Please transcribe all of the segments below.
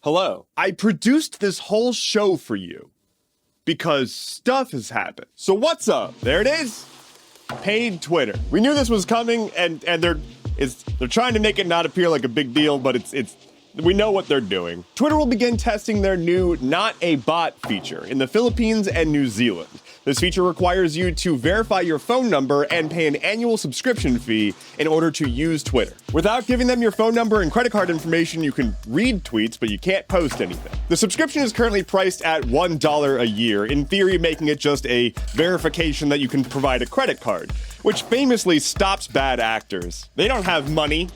Hello. I produced this whole show for you because stuff has happened. So what's up? There it is. Paid Twitter. We knew this was coming, and they're trying to make it not appear like a big deal, but we know what they're doing. Twitter will begin testing their new Not a Bot feature in the Philippines and New Zealand. This feature requires you to verify your phone number and pay an annual subscription fee in order to use Twitter. Without giving them your phone number and credit card information, you can read tweets, but you can't post anything. The subscription is currently priced at $1 a year, in theory making it just a verification that you can provide a credit card, which famously stops bad actors. They don't have money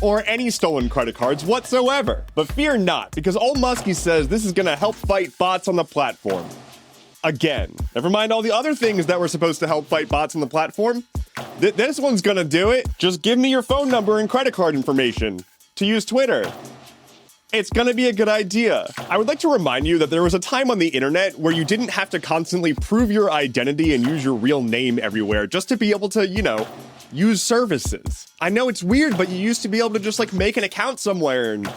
or any stolen credit cards whatsoever. But fear not, because old Muskie says this is gonna help fight bots on the platform. Again. Never mind all the other things that were supposed to help fight bots on the platform. This one's gonna do it. Just give me your phone number and credit card information to use Twitter. It's gonna be a good idea. I would like to remind you that there was a time on the internet where you didn't have to constantly prove your identity and use your real name everywhere just to be able to, use services. I know it's weird, but you used to be able to just make an account somewhere and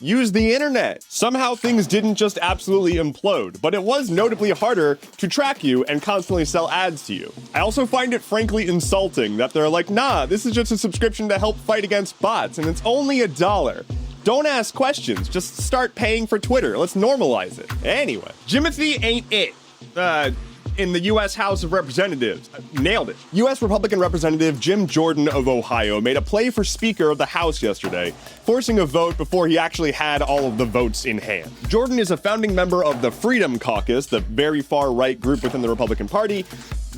use the internet. Somehow things didn't just absolutely implode, but it was notably harder to track you and constantly sell ads to you. I also find it frankly insulting that they're like, nah, this is just a subscription to help fight against bots, and it's only $1. Don't ask questions, just start paying for Twitter. Let's normalize it. Anyway, Jimothy ain't it. In the U.S. House of Representatives. Nailed it. U.S. Republican Representative Jim Jordan of Ohio made a play for Speaker of the House yesterday, forcing a vote before he actually had all of the votes in hand. Jordan is a founding member of the Freedom Caucus, the very far-right group within the Republican Party,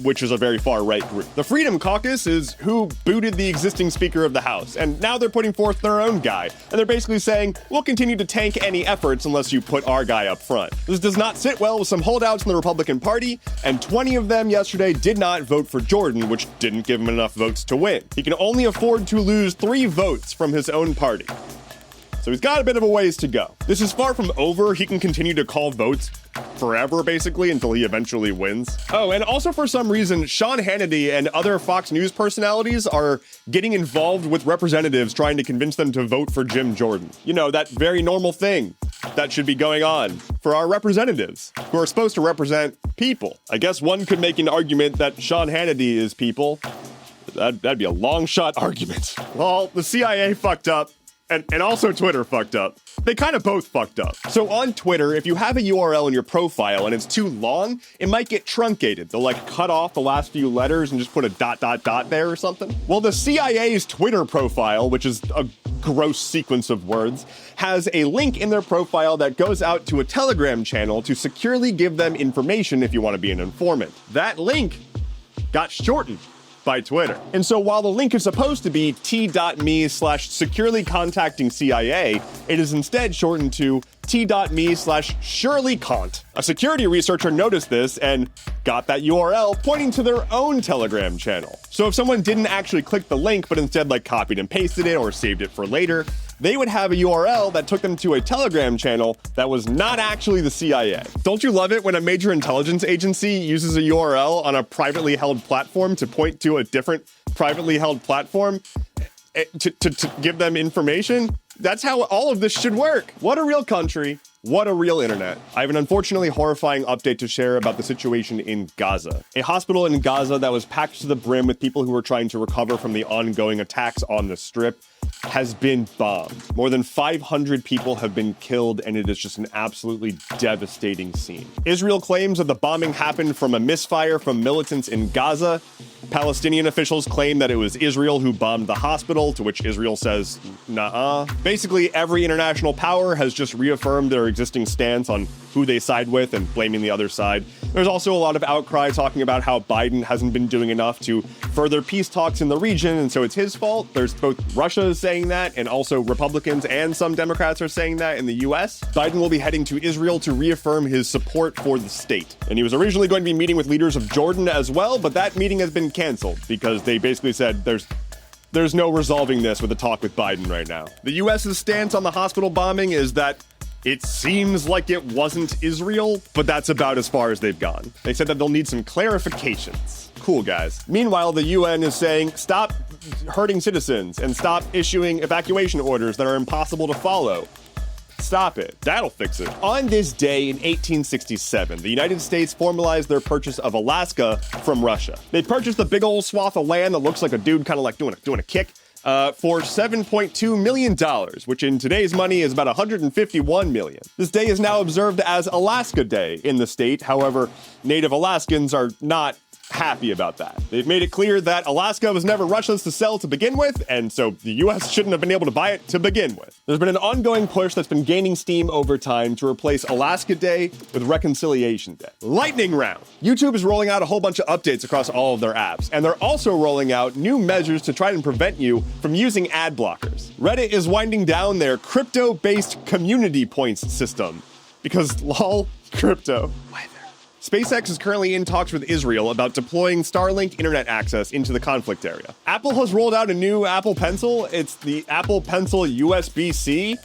which is a very far-right group. The Freedom Caucus is who booted the existing Speaker of the House, and now they're putting forth their own guy, and they're basically saying, we'll continue to tank any efforts unless you put our guy up front. This does not sit well with some holdouts in the Republican Party, and 20 of them yesterday did not vote for Jordan, which didn't give him enough votes to win. He can only afford to lose 3 votes from his own party. So he's got a bit of a ways to go. This is far from over. He can continue to call votes forever, basically, until he eventually wins. Oh, and also for some reason, Sean Hannity and other Fox News personalities are getting involved with representatives trying to convince them to vote for Jim Jordan. You know, that very normal thing that should be going on for our representatives, who are supposed to represent people. I guess one could make an argument that Sean Hannity is people. That'd be a long shot argument. Well, the CIA fucked up. And also Twitter fucked up. They kind of both fucked up. So on Twitter, if you have a URL in your profile and it's too long, it might get truncated. They'll cut off the last few letters and just put a ... there or something. Well, the CIA's Twitter profile, which is a gross sequence of words, has a link in their profile that goes out to a Telegram channel to securely give them information if you want to be an informant. That link got shortened by Twitter. And so while the link is supposed to be t.me/securely contacting CIA, it is instead shortened to t.me/ShirleyCont. A security researcher noticed this and got that URL pointing to their own Telegram channel. So if someone didn't actually click the link, but instead copied and pasted it or saved it for later, they would have a URL that took them to a Telegram channel that was not actually the CIA. Don't you love it when a major intelligence agency uses a URL on a privately held platform to point to a different privately held platform to give them information? That's how all of this should work. What a real country. What a real internet. I have an unfortunately horrifying update to share about the situation in Gaza. A hospital in Gaza that was packed to the brim with people who were trying to recover from the ongoing attacks on the Strip has been bombed. More than 500 people have been killed, and it is just an absolutely devastating scene. Israel claims that the bombing happened from a misfire from militants in Gaza. Palestinian officials claim that it was Israel who bombed the hospital, to which Israel says, nah. Basically, every international power has just reaffirmed their existing stance on who they side with and blaming the other side. There's also a lot of outcry talking about how Biden hasn't been doing enough to further peace talks in the region, and so it's his fault. There's both Russia saying that, and also Republicans and some Democrats are saying that in the US. Biden will be heading to Israel to reaffirm his support for the state. And he was originally going to be meeting with leaders of Jordan as well, but that meeting has been canceled because they basically said there's no resolving this with a talk with Biden right now. The US's stance on the hospital bombing is that it seems like it wasn't Israel, but that's about as far as they've gone. They said that they'll need some clarifications. Cool, guys. Meanwhile, the UN is saying, stop hurting citizens and stop issuing evacuation orders that are impossible to follow. Stop it. That'll fix it. On this day in 1867, the United States formalized their purchase of Alaska from Russia. They purchased a big old swath of land that looks like a dude kind of like doing a kick for $7.2 million, which in today's money is about $151 million. This day is now observed as Alaska Day in the state. However, Native Alaskans are not happy about that. They've made it clear that Alaska was never Russia's to sell to begin with, and so the US shouldn't have been able to buy it to begin with. There's been an ongoing push that's been gaining steam over time to replace Alaska Day with Reconciliation Day. Lightning round. YouTube is rolling out a whole bunch of updates across all of their apps, and they're also rolling out new measures to try and prevent you from using ad blockers. Reddit is winding down their crypto-based community points system because lol, crypto. SpaceX is currently in talks with Israel about deploying Starlink internet access into the conflict area. Apple has rolled out a new Apple Pencil. It's the Apple Pencil USB-C,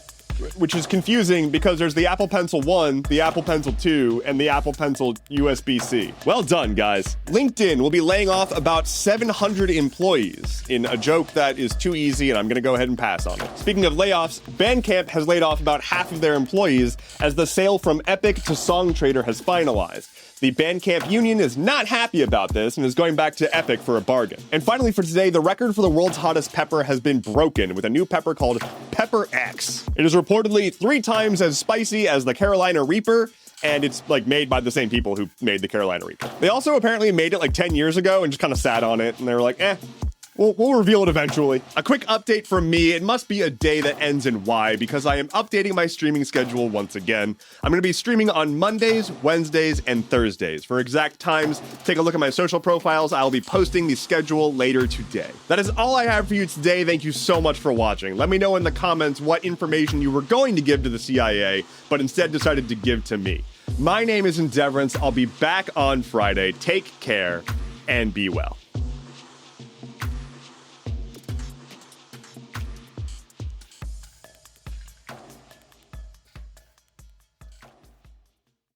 which is confusing because there's the Apple Pencil 1, the Apple Pencil 2, and the Apple Pencil USB-C. Well done, guys. LinkedIn will be laying off about 700 employees in a joke that is too easy, and I'm gonna go ahead and pass on it. Speaking of layoffs, Bandcamp has laid off about half of their employees as the sale from Epic to Songtradr has finalized. The Bandcamp union is not happy about this and is going back to Epic for a bargain. And finally for today, the record for the world's hottest pepper has been broken with a new pepper called Pepper X. It is reportedly 3 times as spicy as the Carolina Reaper, and it's like made by the same people who made the Carolina Reaper. They also apparently made it like 10 years ago and just kind of sat on it, and they were like, We'll reveal it eventually. A quick update from me. It must be a day that ends in Y because I am updating my streaming schedule once again. I'm going to be streaming on Mondays, Wednesdays, and Thursdays. For exact times, take a look at my social profiles. I'll be posting the schedule later today. That is all I have for you today. Thank you so much for watching. Let me know in the comments what information you were going to give to the CIA, but instead decided to give to me. My name is Endeavorance. I'll be back on Friday. Take care and be well.